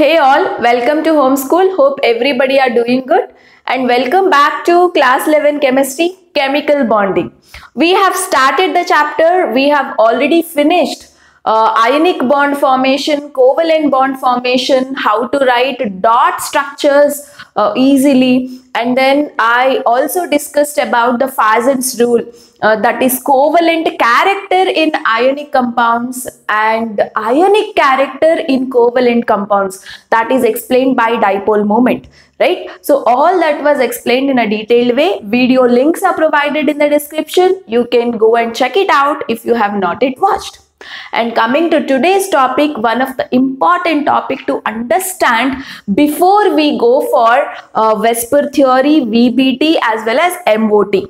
Hey all, welcome to Homeschool. Hope everybody are doing good and welcome back to class 11 chemistry, chemical bonding. We have started the chapter, we have already finished ionic bond formation, covalent bond formation, how to write dot structures easily, and then I also discussed about the Fazan's rule, that is covalent character in ionic compounds and ionic character in covalent compounds, that is explained by dipole moment, right? So all that was explained in a detailed way. Video links are provided in the description. You can go and check it out if you have not yet watched. And coming to today's topic, one of the important topic to understand before we go for Vesper theory, VBT as well as MOT.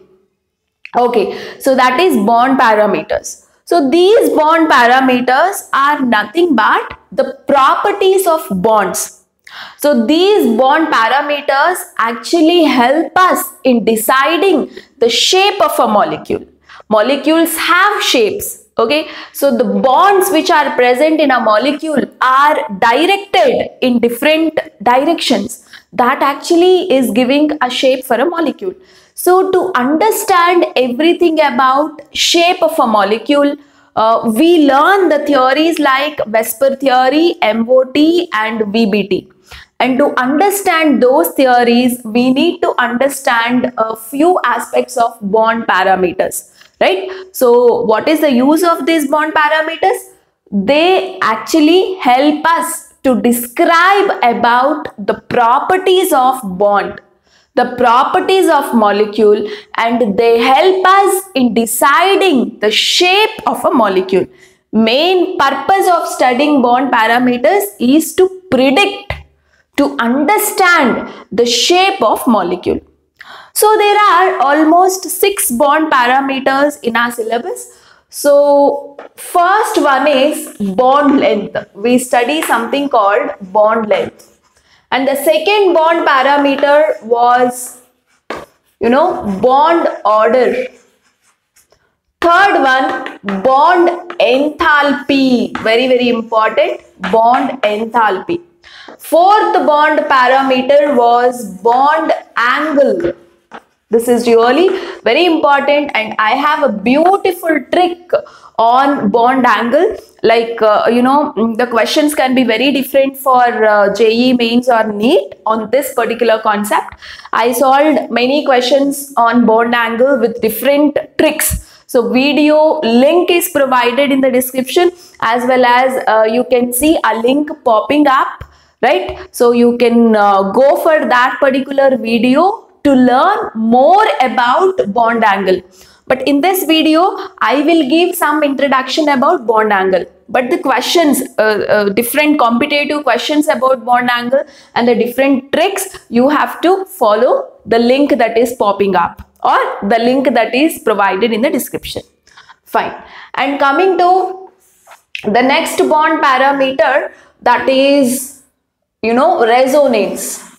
Okay, so that is bond parameters. So these bond parameters are nothing but the properties of bonds. So these bond parameters actually help us in deciding the shape of a molecule. Molecules have shapes. Okay, so the bonds which are present in a molecule are directed in different directions. That actually is giving a shape for a molecule. So to understand everything about shape of a molecule, we learn the theories like Vesper theory, MOT and VBT. And to understand those theories, we need to understand a few aspects of bond parameters. Right? So what is the use of these bond parameters? They actually help us to describe about the properties of bond, the properties of molecule, and they help us in deciding the shape of a molecule. Main purpose of studying bond parameters is to predict, to understand the shape of molecule. So there are almost 6 bond parameters in our syllabus. So first one is bond length. We study something called bond length. And the second bond parameter was, bond order. Third one, bond enthalpy. Very, very important, bond enthalpy. Fourth bond parameter was bond angle. This is really very important, and I have a beautiful trick on bond angle. Like, the questions can be very different for JEE mains or NEET on this particular concept. I solved many questions on bond angle with different tricks. So video link is provided in the description, as well as you can see a link popping up, right? So you can go for that particular video to learn more about bond angle. But in this video, I will give some introduction about bond angle. But the questions, different competitive questions about bond angle and the different tricks, you have to follow the link that is popping up or the link that is provided in the description. Fine. And coming to the next bond parameter, that is, resonance.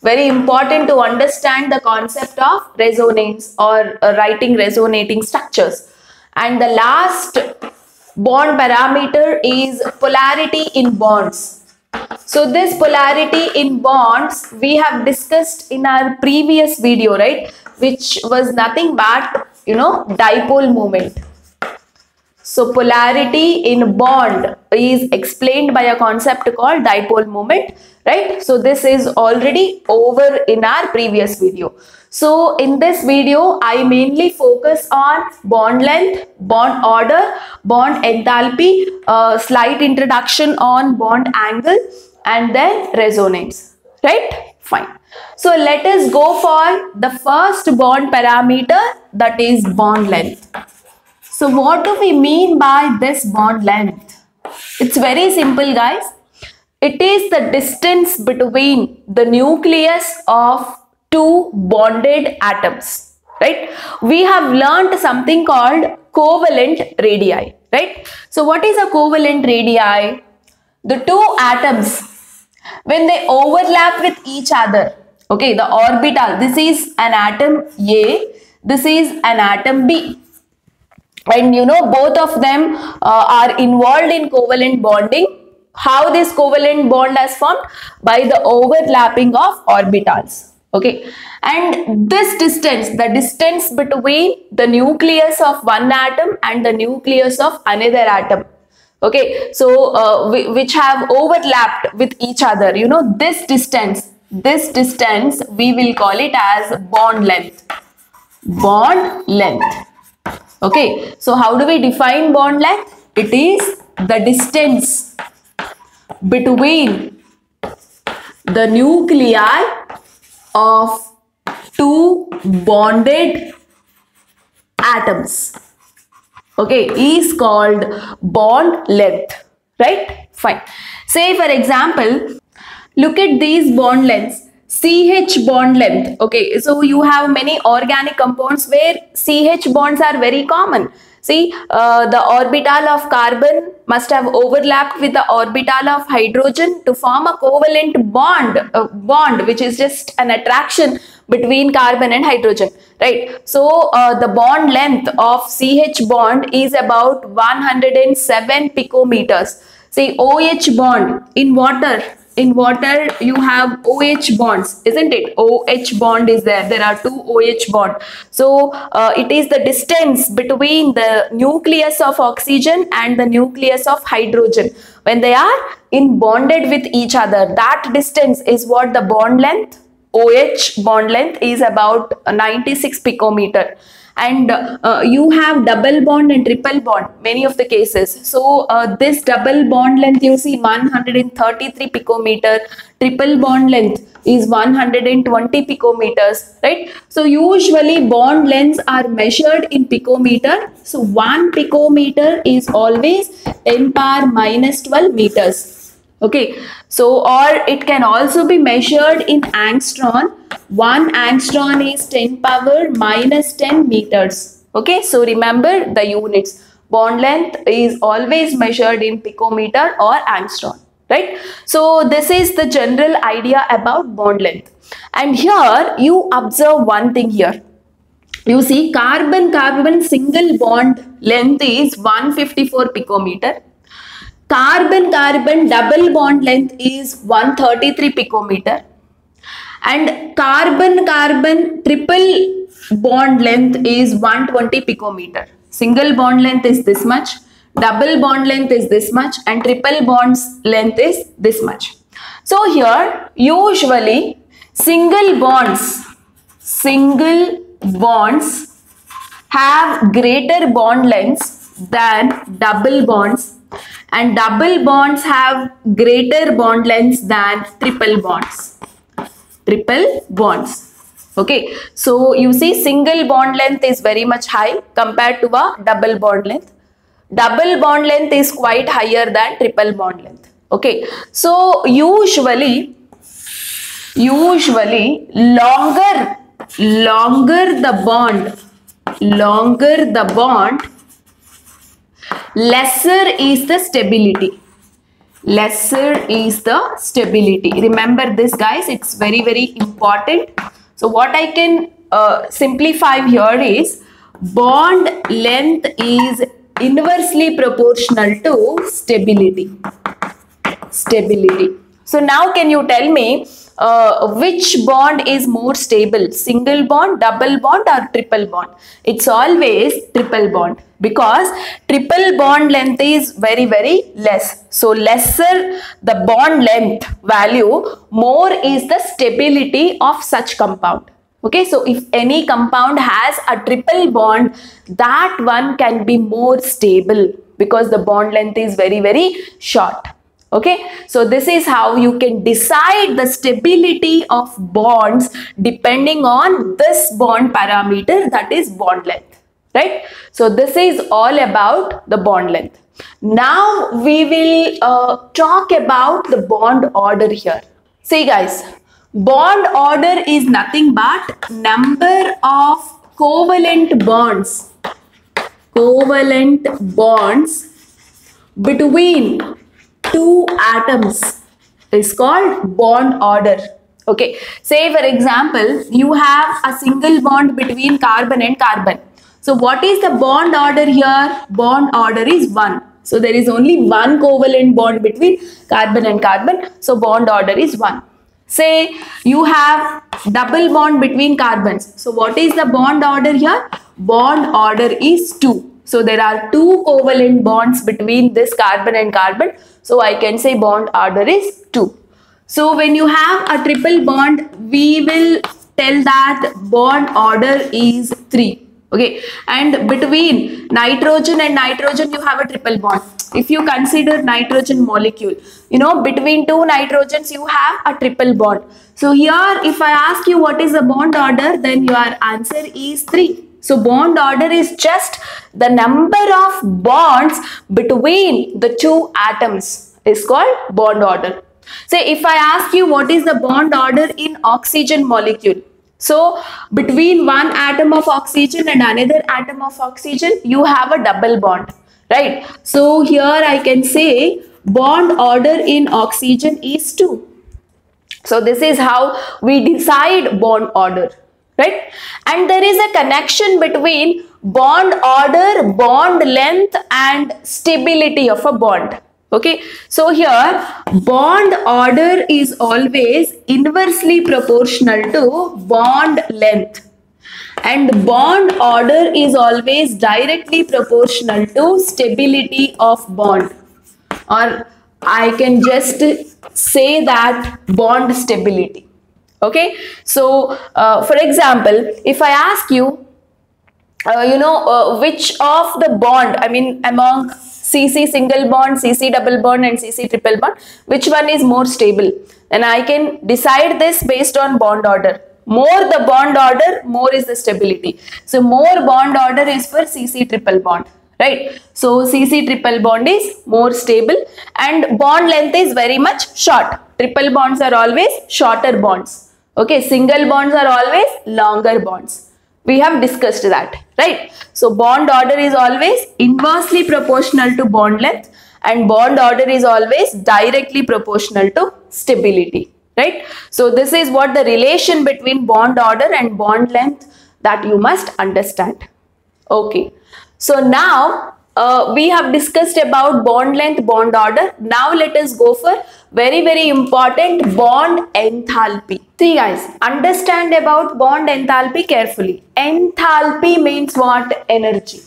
Very important to understand the concept of resonance or writing resonating structures. And the last bond parameter is polarity in bonds. So this polarity in bonds we have discussed in our previous video, right? Which was nothing but, dipole moment. So polarity in bond is explained by a concept called dipole moment, right? So this is already over in our previous video. So in this video, I mainly focus on bond length, bond order, bond enthalpy, slight introduction on bond angle, and then resonance, right? Fine. So let us go for the first bond parameter, that is bond length. So what do we mean by this bond length? It's very simple, guys. It is the distance between the nucleus of two bonded atoms, right? We have learned something called covalent radii, right? So what is a covalent radii? The two atoms, when they overlap with each other, okay, the orbital, this is an atom A, this is an atom B. And both of them are involved in covalent bonding. How this covalent bond has formed? By the overlapping of orbitals. Okay, and this distance, the distance between the nucleus of one atom and the nucleus of another atom, okay, so which have overlapped with each other, you know, this distance we will call it as bond length. Bond length. Okay, so how do we define bond length? It is the distance between the nuclei of two bonded atoms, okay, is called bond length, right? Fine. Say for example, look at these bond lengths. CH bond length, okay, so you have many organic compounds where CH bonds are very common. See, the orbital of carbon must have overlapped with the orbital of hydrogen to form a covalent bond, which is just an attraction between carbon and hydrogen, right? So, the bond length of CH bond is about 107 picometers. See, OH bond in water you have OH bonds, isn't it? OH bond is there are two OH bond. So it is the distance between the nucleus of oxygen and the nucleus of hydrogen when they are in bonded with each other. That distance is what the bond length. OH bond length is about 96 picometer. And you have double bond and triple bond, many of the cases. So this double bond length, you see 133 picometer, triple bond length is 120 picometers, right? So usually bond lengths are measured in picometer. So 1 picometer is always 10 power minus 12 meters. Okay, so or it can also be measured in angstrom. 1 angstrom is 10 power minus 10 meters. Okay, so remember the units. Bond length is always measured in picometer or angstrom, right? So this is the general idea about bond length. And here you observe one thing here. You see, carbon single bond length is 154 picometer. Carbon double bond length is 133 picometer, and carbon triple bond length is 120 picometer. Single bond length is this much, double bond length is this much, and triple bonds length is this much. So here usually single bonds have greater bond lengths than double bonds, and double bonds have greater bond lengths than triple bonds. Okay, so you see single bond length is very much high compared to a double bond length. Double bond length is quite higher than triple bond length. Okay, so usually longer the bond, lesser is the stability. Remember this, guys, it's very, very important. So what I can simplify here is bond length is inversely proportional to stability. So now can you tell me which bond is more stable, single bond, double bond or triple bond? It's always triple bond, because triple bond length is very, very less. So lesser the bond length value, more is the stability of such compound. Okay, so if any compound has a triple bond, that one can be more stable because the bond length is very, very short. Okay, so this is how you can decide the stability of bonds depending on this bond parameter, that is bond length, right? So this is all about the bond length. Now we will talk about the bond order here. See guys, bond order is nothing but number of covalent bonds between two atoms is called bond order. Okay, say for example, you have a single bond between carbon and carbon. So what is the bond order here? Bond order is 1. So there is only one covalent bond between carbon and carbon. So bond order is 1. Say you have double bond between carbons. So what is the bond order here? Bond order is 2. So there are 2 covalent bonds between this carbon and carbon. So I can say bond order is 2. So when you have a triple bond, we will tell that bond order is 3. Okay, and between nitrogen and nitrogen you have a triple bond. If you consider nitrogen molecule, you know, between 2 nitrogens you have a triple bond. So here if I ask you what is the bond order, then your answer is 3. So bond order is just the number of bonds between the 2 atoms is called bond order. Say if I ask you what is the bond order in oxygen molecule. So between one atom of oxygen and another atom of oxygen, you have a double bond, right? So here I can say bond order in oxygen is 2. So this is how we decide bond order, right? And there is a connection between bond order, bond length and stability of a bond. Okay, so here bond order is always inversely proportional to bond length, and bond order is always directly proportional to stability of bond, or I can just say that bond stability. Okay, so for example, if I ask you, which of the bond, I mean among CC single bond, CC double bond and CC triple bond, which one is more stable? And I can decide this based on bond order. More the bond order, more is the stability. So more bond order is for CC triple bond, right? So CC triple bond is more stable and bond length is very much short. Triple bonds are always shorter bonds. Okay, single bonds are always longer bonds. We have discussed that, right? So bond order is always inversely proportional to bond length and bond order is always directly proportional to stability, right? So this is what the relation between bond order and bond length that you must understand. Okay, so now we have discussed about bond length, bond order. Now let us go for very important bond enthalpy. See guys, understand about bond enthalpy carefully. Enthalpy means what? Energy,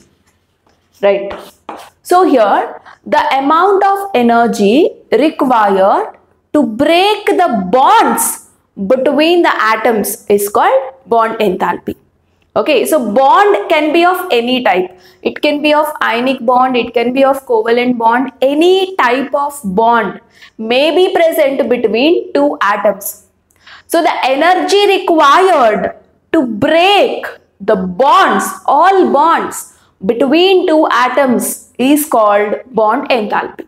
right? So here the amount of energy required to break the bonds between the atoms is called bond enthalpy. Okay, so bond can be of any type. It can be of ionic bond, it can be of covalent bond. Any type of bond may be present between 2 atoms. So the energy required to break the bonds, all bonds between 2 atoms is called bond enthalpy.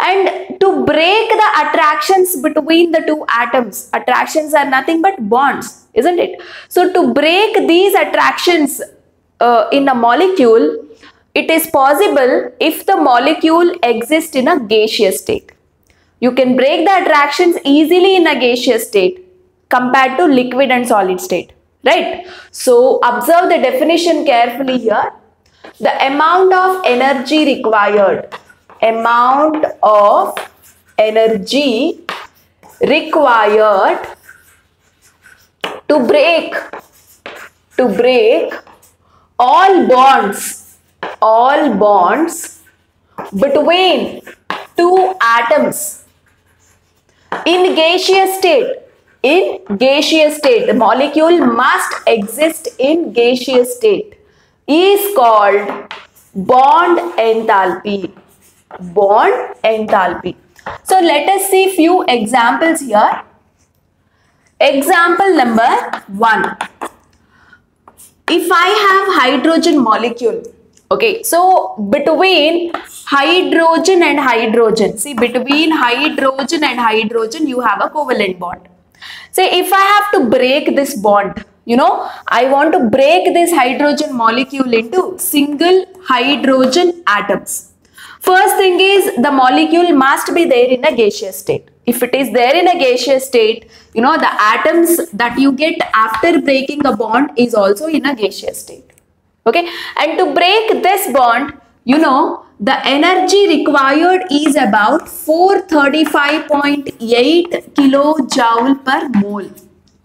And to break the attractions between the 2 atoms, attractions are nothing but bonds, isn't it? So to break these attractions in a molecule, it is possible if the molecule exists in a gaseous state. You can break the attractions easily in a gaseous state compared to liquid and solid state, right? So observe the definition carefully here. The amount of energy required, amount of energy required to break all bonds between 2 atoms in gaseous state. In gaseous state, the molecule must exist in gaseous state, is called bond enthalpy. Bond enthalpy. So let us see few examples here. Example number 1. If I have hydrogen molecule, okay, so between hydrogen and hydrogen, see, between hydrogen and hydrogen you have a covalent bond. Say if I have to break this bond, I want to break this hydrogen molecule into single hydrogen atoms. First thing is the molecule must be there in a gaseous state. If it is there in a gaseous state, the atoms that you get after breaking a bond is also in a gaseous state. Okay, and to break this bond, the energy required is about 435.8 kilojoule per mole.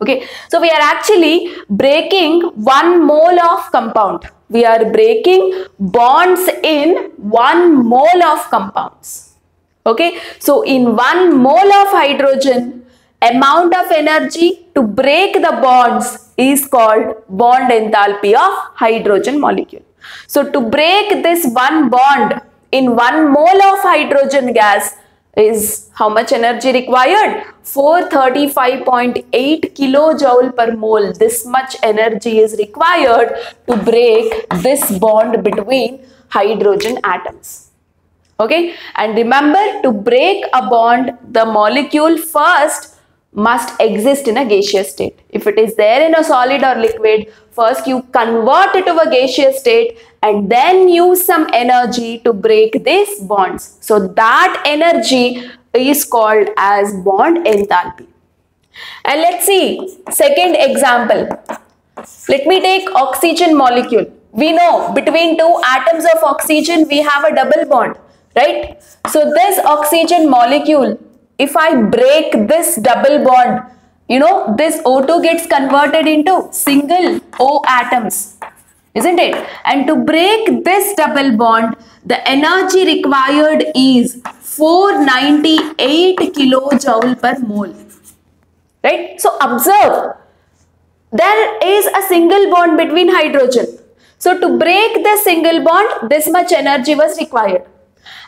Okay, so we are actually breaking 1 mole of compound. We are breaking bonds in 1 mole of compounds. Okay, so in 1 mole of hydrogen, amount of energy to break the bonds is called bond enthalpy of hydrogen molecule. So to break this 1 bond in 1 mole of hydrogen gas is how much energy required? 435.8 kilojoule per mole. This much energy is required to break this bond between hydrogen atoms. Okay, and remember, to break a bond, the molecule first must exist in a gaseous state. If it is there in a solid or liquid, first you convert it to a gaseous state and then use some energy to break these bonds. So that energy is called as bond enthalpy. And let's see second example. Let me take oxygen molecule. We know between 2 atoms of oxygen we have a double bond, right? So this oxygen molecule, if I break this double bond, you know, this O2 gets converted into single O atoms, isn't it? And to break this double bond, the energy required is 498 kilojoule per mole, right? So observe, there is a single bond between hydrogen. So to break this single bond, this much energy was required.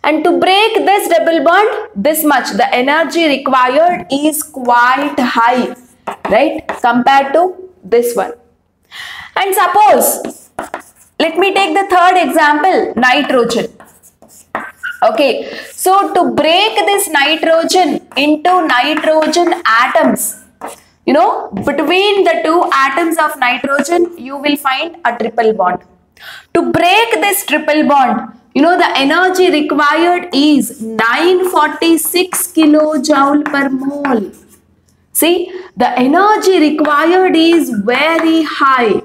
And to break this double bond, this much, the energy required is quite high, right, compared to this one. And suppose, let me take the third example, nitrogen. Okay, so to break this nitrogen into nitrogen atoms, you know, between the 2 atoms of nitrogen, you will find a triple bond. To break this triple bond, you know, the energy required is 946 kilojoule per mole. See, the energy required is very high,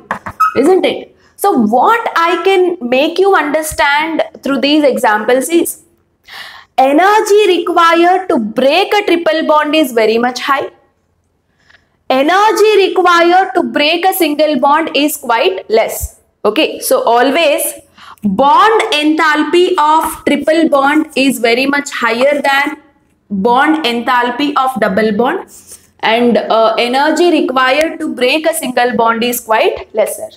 isn't it? So what I can make you understand through these examples is, energy required to break a triple bond is very much high. Energy required to break a single bond is quite less. Okay, so always bond enthalpy of triple bond is very much higher than bond enthalpy of double bond, and energy required to break a single bond is quite lesser.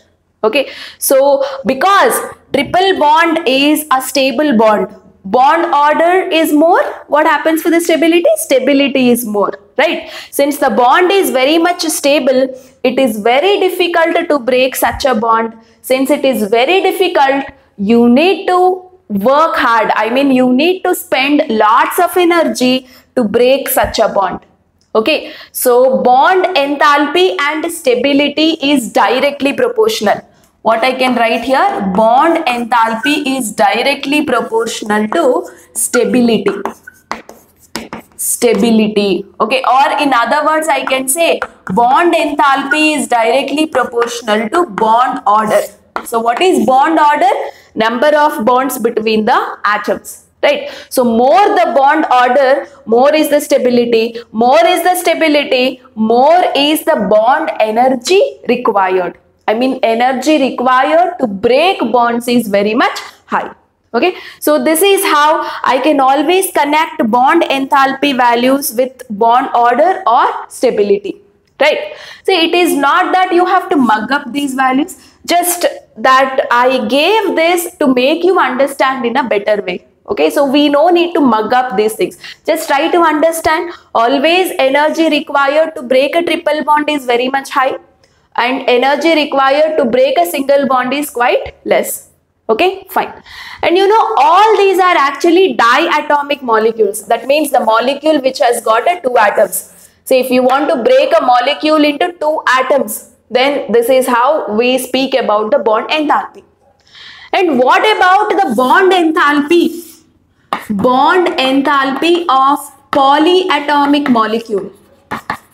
Okay, so because triple bond is a stable bond, bond order is more, what happens for the stability? Stability is more, right? Since the bond is very much stable, it is very difficult to break such a bond. Since it is very difficult, you need to work hard. I mean, you need to spend lots of energy to break such a bond. Okay, so bond enthalpy and stability is directly proportional. What I can write here? Bond enthalpy is directly proportional to stability. Stability. Okay, or in other words, I can say bond enthalpy is directly proportional to bond order. So what is bond order? Number of bonds between the atoms, right? So more the bond order, more is the stability. More is the stability, more is the bond energy required. I mean, energy required to break bonds is very much high. Okay, so this is how I can always connect bond enthalpy values with bond order or stability, right? So it is not that you have to mug up these values, just that I gave this to make you understand in a better way. Okay, so we no need to mug up these things. Just try to understand. Always energy required to break a triple bond is very much high, and energy required to break a single bond is quite less. Okay, fine. And you know, all these are actually diatomic molecules. That means the molecule which has got a 2 atoms. So if you want to break a molecule into 2 atoms, then this is how we speak about the bond enthalpy. And what about the bond enthalpy? Bond enthalpy of polyatomic molecule.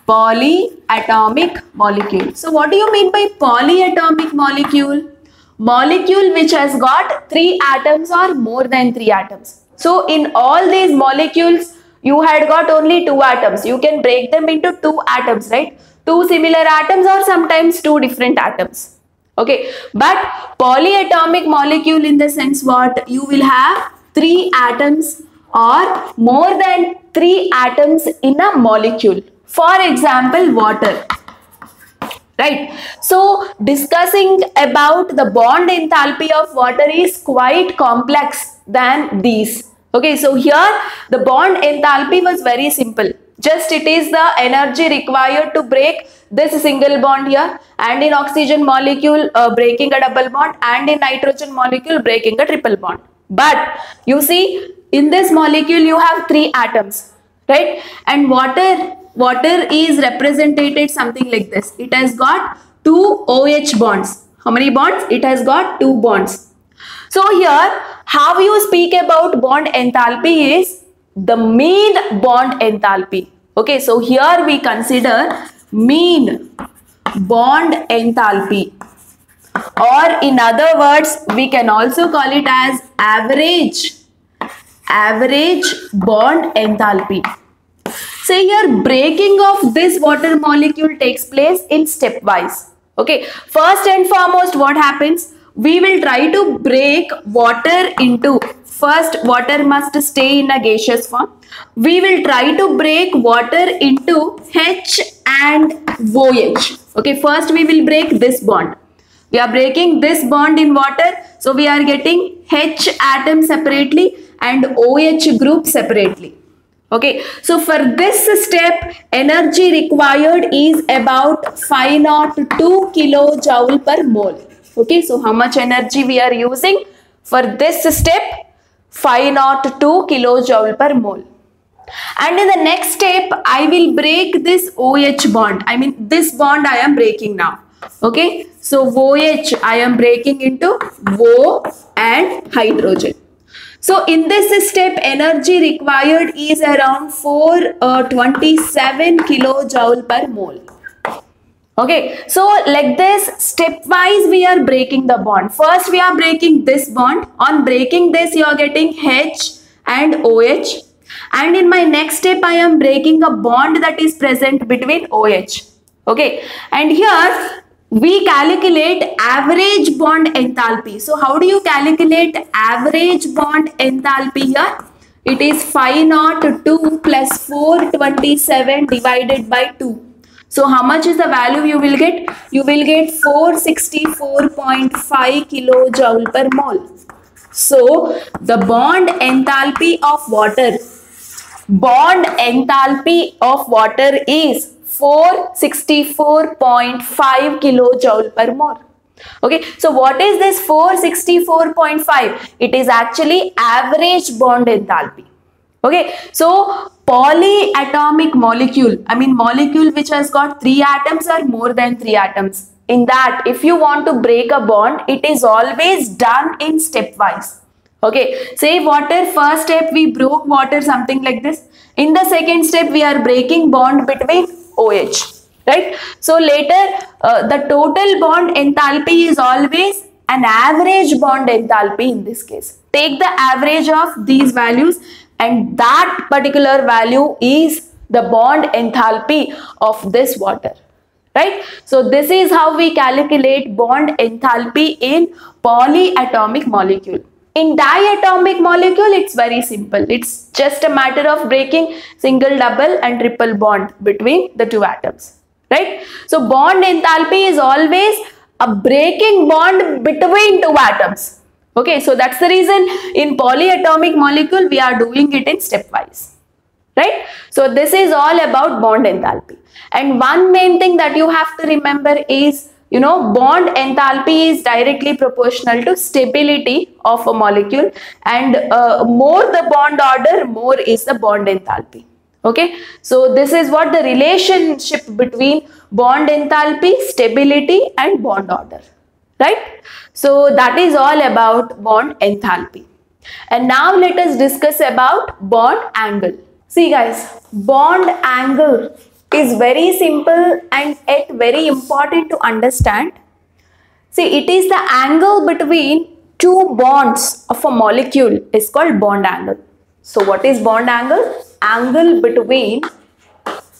Polyatomic molecule. So what do you mean by polyatomic molecule? molecule which has got 3 atoms or more than 3 atoms. So in all these molecules, you had got only 2 atoms. You can break them into 2 atoms, right? 2 similar atoms or sometimes 2 different atoms. Okay, but polyatomic molecule in the sense what? You will have 3 atoms or more than 3 atoms in a molecule. For example, water. Right. So discussing about the bond enthalpy of water is quite complex than these. Okay, so here the bond enthalpy was very simple. Just it is the energy required to break this single bond here, and in oxygen molecule breaking a double bond, and in nitrogen molecule breaking a triple bond. But you see, in this molecule you have 3 atoms, right? And water is represented something like this. It has got 2 OH bonds. How many bonds? It has got 2 bonds. So here, how you speak about bond enthalpy is the mean bond enthalpy. Okay, so here we consider mean bond enthalpy, or in other words, we can also call it as average bond enthalpy. So here breaking of this water molecule takes place in stepwise. Okay, first and foremost what happens? We will try to break water into, first water must stay in a gaseous form. We will try to break water into H and OH. Okay, first we will break this bond. We are breaking this bond in water. So we are getting H atom separately and OH group separately. Okay, so for this step, energy required is about 502 kilojoule per mole. Okay, so how much energy we are using for this step? 502 kilojoule per mole. And in the next step, I will break this OH bond. I mean, this bond I am breaking now. Okay, so OH I am breaking into O and hydrogen. So in this step, energy required is around 427 kilojoule per mole. Okay, so like this, stepwise we are breaking the bond. First we are breaking this bond. On breaking this, you are getting H and OH. And in my next step, I am breaking a bond that is present between OH. Okay, and here we calculate average bond enthalpy. So how do you calculate average bond enthalpy here? It is 502 plus 427 divided by 2. So how much is the value you will get? You will get 464.5 kilojoule per mole. So the bond enthalpy of water is 464.5 kilojoule per mole. Okay, so what is this 464.5? It is actually average bond enthalpy. Okay, so polyatomic molecule, I mean molecule which has got 3 atoms or more than 3 atoms. In that, if you want to break a bond, it is always done in stepwise. Okay, say water, first step we broke water, something like this. In the second step, we are breaking bond between OH, right? So later, the total bond enthalpy is always an average bond enthalpy in this case. Take the average of these values, and that particular value is the bond enthalpy of this water, right? So this is how we calculate bond enthalpy in polyatomic molecule. In diatomic molecule, it's very simple. It's just a matter of breaking single, double and triple bond between the 2 atoms, right? So bond enthalpy is always a breaking bond between 2 atoms. Okay, so that's the reason in polyatomic molecule we are doing it in stepwise, right? So this is all about bond enthalpy. And one main thing that you have to remember is, bond enthalpy is directly proportional to stability of a molecule, and more the bond order, more is the bond enthalpy. Okay, so this is what the relationship between bond enthalpy, stability and bond order, right? So that is all about bond enthalpy. And now let us discuss about bond angle. See guys, bond angle is very simple and yet very important to understand. See, it is the angle between two bonds of a molecule is called bond angle. So what is bond angle? Angle between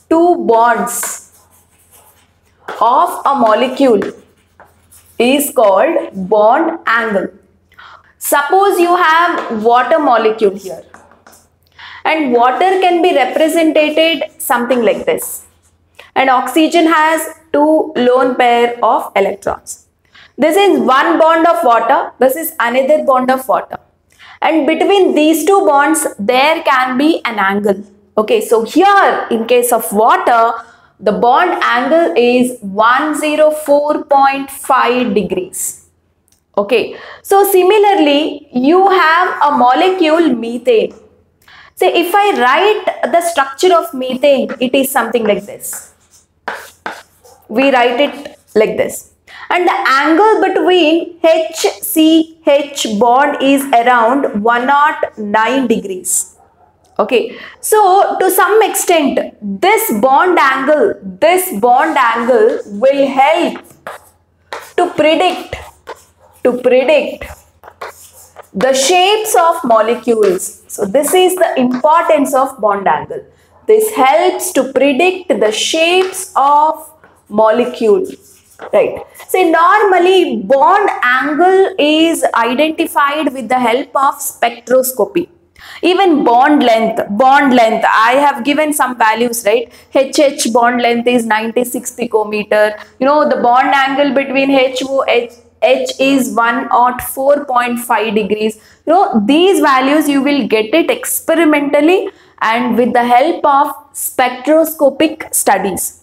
two bonds of a molecule is called bond angle. Suppose you have water molecule here, and water can be represented something like this, and oxygen has two lone pair of electrons. This is one bond of water, this is another bond of water, and between these two bonds there can be an angle. Okay, so here in case of water, the bond angle is 104.5 degrees. Okay, so similarly you have a molecule methane. So if I write the structure of methane, it is something like this. We write it like this. And the angle between HCH bond is around 109 degrees. Okay, so to some extent this bond angle will help to predict the shapes of molecules. So this is the importance of bond angle. This helps to predict the shapes of molecules, right? So normally bond angle is identified with the help of spectroscopy. Even bond length, I have given some values, right? HH bond length is 96 picometer. You know, the bond angle between H is 104.5 degrees. You know, these values you will get it experimentally and with the help of spectroscopic studies,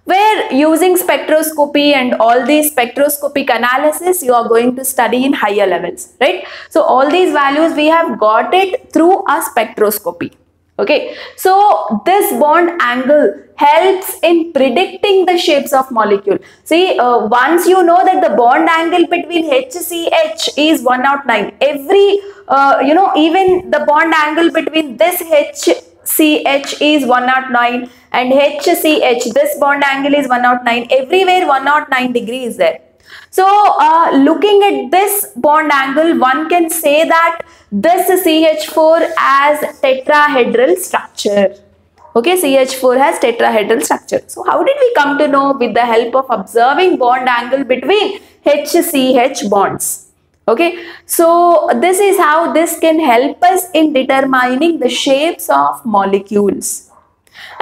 where using spectroscopy and all these spectroscopic analysis you are going to study in higher levels, right? So all these values we have got it through a spectroscopy. Okay, so this bond angle helps in predicting the shapes of molecule. See, once you know that the bond angle between HCH is 109, every even the bond angle between this HCH is 109 and HCH, this bond angle is 109, everywhere 109 degree is there. So looking at this bond angle, one can say that this CH4 has tetrahedral structure. Okay, CH4 has tetrahedral structure. So how did we come to know? With the help of observing bond angle between HCH bonds. Okay, so this is how this can help us in determining the shapes of molecules.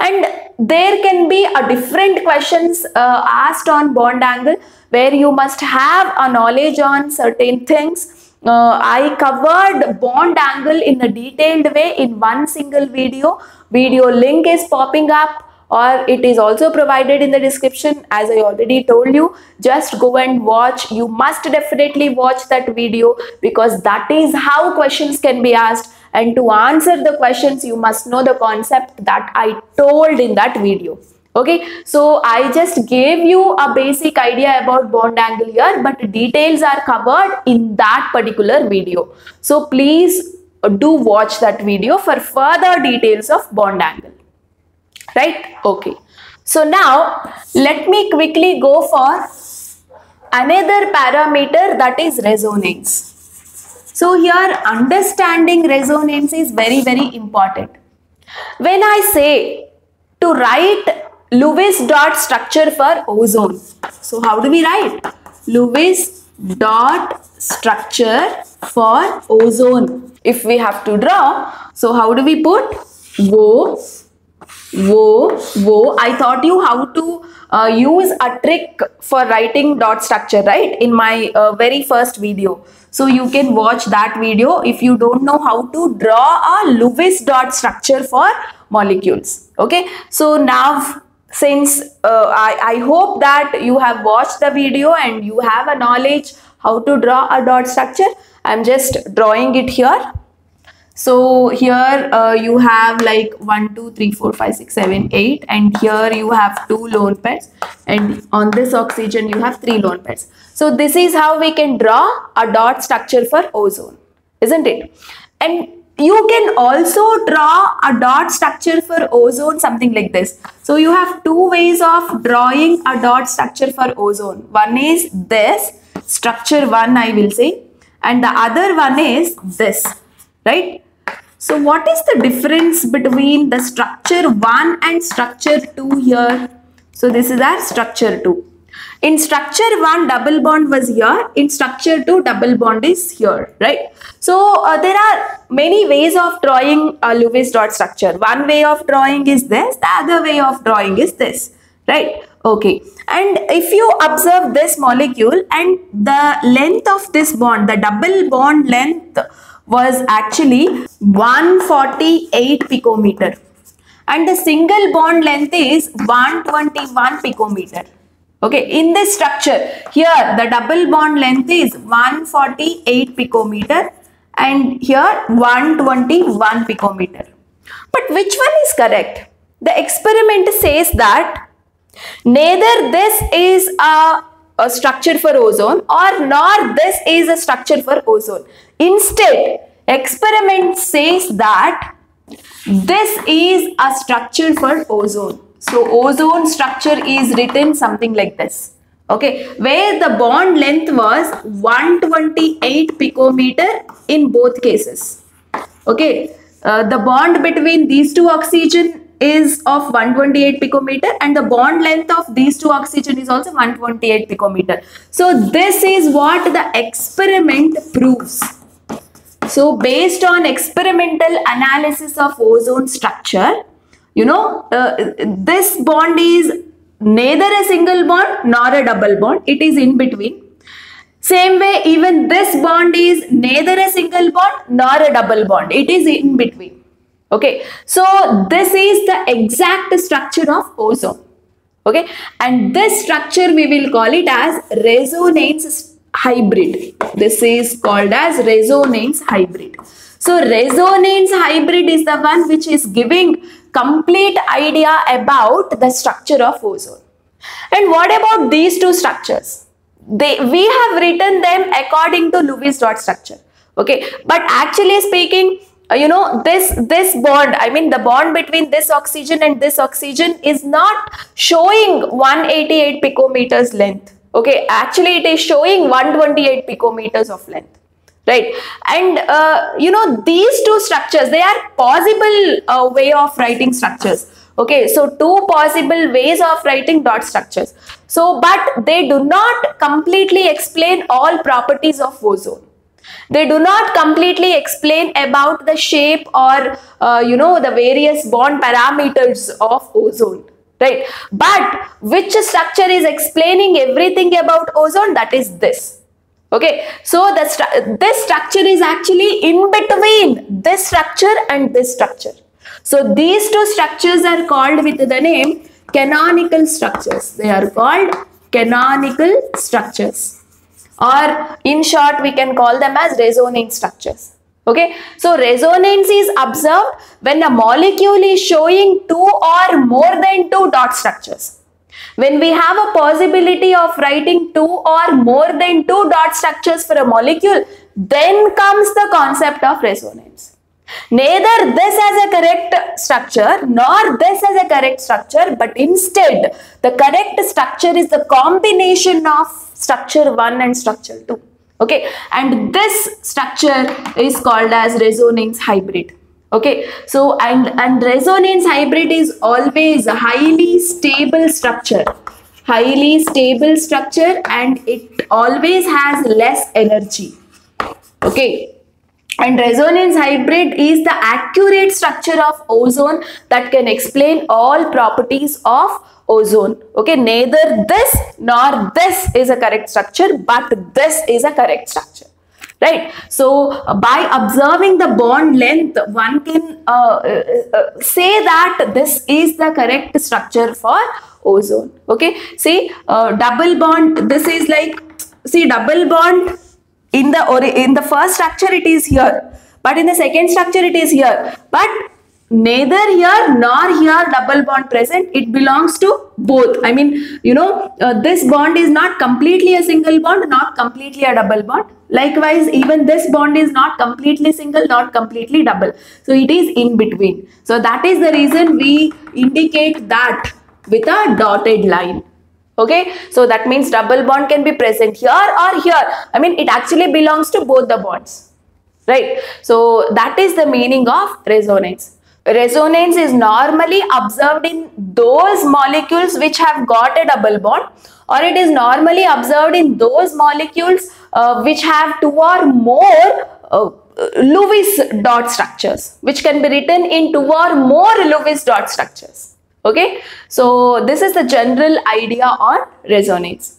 And there can be a different questions asked on bond angle, where you must have a knowledge on certain things. I covered bond angle in a detailed way in one single video. Video link is popping up, or it is also provided in the description. As I already told you, just go and watch. You must definitely watch that video, because that is how questions can be asked. And to answer the questions, you must know the concept that I told in that video. Okay, so I just gave you a basic idea about bond angle here, but details are covered in that particular video. So please do watch that video for further details of bond angle. Right? Okay. So now let me quickly go for another parameter, that is resonance. So here understanding resonance is very, very important. When I say to write Lewis dot structure for ozone, so how do we write? Lewis dot structure for ozone. If we have to draw, so how do we put? Wo. I taught you how to use a trick for writing dot structure, right, in my very first video. So you can watch that video if you don't know how to draw a Lewis dot structure for molecules. Okay, so now since I hope that you have watched the video and you have a knowledge how to draw a dot structure, I'm just drawing it here. So here you have like 1, 2, 3, 4, 5, 6, 7, 8, and here you have 2 lone pairs, and on this oxygen you have 3 lone pairs. So this is how we can draw a dot structure for ozone, isn't it? And you can also draw a dot structure for ozone something like this. So you have 2 ways of drawing a dot structure for ozone. One is this. structure 1, I will say, and the other one is this, right? So what is the difference between the structure 1 and structure 2 here? So this is our structure 2. In structure 1, double bond was here. In structure 2, double bond is here, right? So there are many ways of drawing a Lewis dot structure. One way of drawing is this. The other way of drawing is this, right? Okay. And if you observe this molecule and the length of this bond, the double bond length was actually 148 picometer. And the single bond length is 121 picometer. Okay, in this structure, here the double bond length is 148 picometer and here 121 picometer. But which one is correct? The experiment says that neither this is a structure for ozone or nor this is a structure for ozone. Instead, experiment says that this is a structure for ozone. So ozone structure is written something like this, okay, where the bond length was 128 picometer in both cases. Okay, the bond between these two oxygen is of 128 picometer and the bond length of these two oxygen is also 128 picometer. So this is what the experiment proves. So based on experimental analysis of ozone structure, you know, this bond is neither a single bond nor a double bond. It is in between. Same way, even this bond is neither a single bond nor a double bond. It is in between. Okay. So this is the exact structure of ozone. Okay. And this structure we will call it as resonance hybrid. This is called as resonance hybrid. So resonance hybrid is the one which is giving complete idea about the structure of ozone. And what about these two structures? We have written them according to Lewis dot structure. Okay, but actually speaking, you know, this bond, I mean the bond between this oxygen and this oxygen is not showing 188 picometers length. Okay, actually it is showing 128 picometers of length. Right, and you know, these two structures, they are possible way of writing structures. Okay, so two possible ways of writing dot structures. So, but they do not completely explain all properties of ozone. They do not completely explain about the shape or you know, the various bond parameters of ozone. Right, but which structure is explaining everything about ozone? That is this. Okay, so this structure is actually in between this structure and this structure. So these two structures are called with the name canonical structures. They are called canonical structures, or in short we can call them as resonance structures. Okay, so resonance is observed when a molecule is showing two or more than two dot structures. When we have a possibility of writing two or more than two dot structures for a molecule, then comes the concept of resonance. Neither this has a correct structure nor this has a correct structure, but instead the correct structure is the combination of structure 1 and structure 2. Okay, and this structure is called as resonance hybrid. Okay, so and resonance hybrid is always a highly stable structure, and it always has less energy. Okay, and resonance hybrid is the accurate structure of ozone that can explain all properties of ozone. Okay, neither this nor this is a correct structure, but this is a correct structure. Right, so by observing the bond length, one can say that this is the correct structure for ozone. Okay, see, double bond, this is like, see, double bond in the first structure it is here, but in the second structure it is here, but neither here nor here double bond present. It belongs to both. I mean, you know, this bond is not completely a single bond, not completely a double bond. Likewise, even this bond is not completely single, not completely double. So it is in between. So that is the reason we indicate that with a dotted line. Okay, so that means double bond can be present here or here. I mean, it actually belongs to both the bonds, right? So that is the meaning of resonance. Resonance is normally observed in those molecules which have got a double bond, or it is normally observed in those molecules which have two or more Lewis dot structures, which can be written in two or more Lewis dot structures. Okay, so this is the general idea on resonance.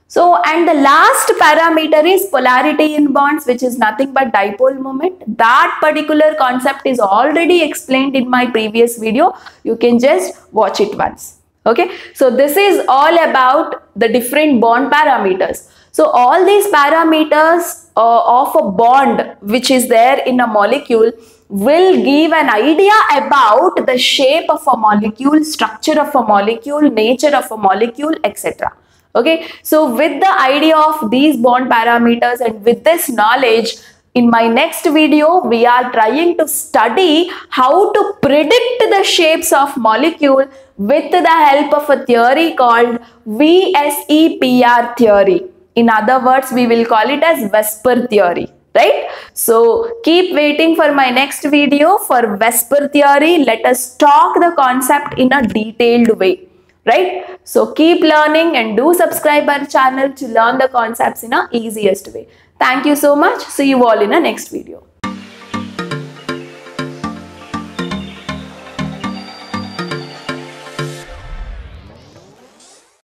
So, and the last parameter is polarity in bonds, which is nothing but dipole moment. That particular concept is already explained in my previous video. You can just watch it once. Okay, so this is all about the different bond parameters. So all these parameters of a bond which is there in a molecule will give an idea about the shape of a molecule, structure of a molecule, nature of a molecule, etc. Okay, so with the idea of these bond parameters and with this knowledge, in my next video, we are trying to study how to predict the shapes of molecule with the help of a theory called VSEPR theory. In other words, we will call it as VSEPR theory. Right? So keep waiting for my next video for VSEPR theory. Let us talk the concept in a detailed way. Right? So keep learning and do subscribe our channel to learn the concepts in a easiest way. Thank you so much. See you all in the next video.